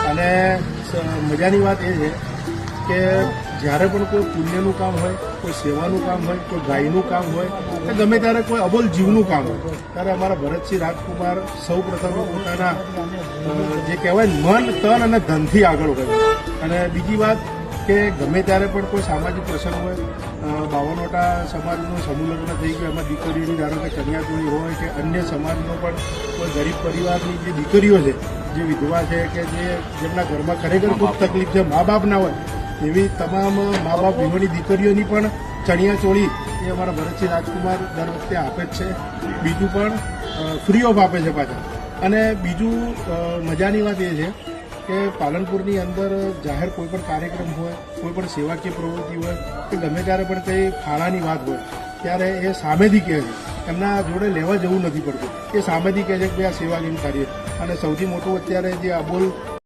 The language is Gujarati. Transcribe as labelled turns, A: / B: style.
A: અને મજાની વાત એ છે કે જ્યારે પણ કોઈ પુણ્યનું કામ હોય, કોઈ સેવાનું કામ હોય, કોઈ ગાયનું કામ હોય કે ગમે ત્યારે કોઈ અબોલ જીવનું કામ હોય ત્યારે અમારા ભરતસિંહ રાજકુમાર સૌ પ્રથમ પોતાના જે કહેવાય મન, તન અને ધનથી આગળ વધે. અને બીજી વાત કે ગમે ત્યારે પણ કોઈ સામાજિક પ્રસંગ હોય, બાવનોટા સમાજનું સમૂહ લગ્ન થઈ ગયું, એમાં દીકરીઓની ધારો કે ચણિયાચોળી હોય કે અન્ય સમાજનો પણ કોઈ ગરીબ પરિવારની જે દીકરીઓ છે, જે વિધવા છે કે જેમના ઘરમાં ખરેખર ખૂબ તકલીફ છે, મા બાપ ના હોય, એવી તમામ મા બાપ વિહોણી દીકરીઓની પણ ચણિયાચોળી એ અમારા ભરતસિંહ રાજકુમાર દર વખતે આપે જ છે. બીજું પણ ફ્રી ઓફ આપે છે પાછા. અને બીજું મજાની વાત એ છે કે પાલનપુરની અંદર જાહેર કોઈ પણ કાર્યક્રમ હોય, કોઈ પણ સેવાકીય પ્રવૃત્તિ હોય કે ગમે ત્યારે પણ કંઈ ફાળાની વાત હોય ત્યારે એ સામેથી કહે છે, એમના જોડે લેવા જવું નથી પડતું, એ સામેથી કહે છે કે ભાઈ આ સેવાકીય કાર્ય. અને સૌથી મોટું અત્યારે જે અબોલ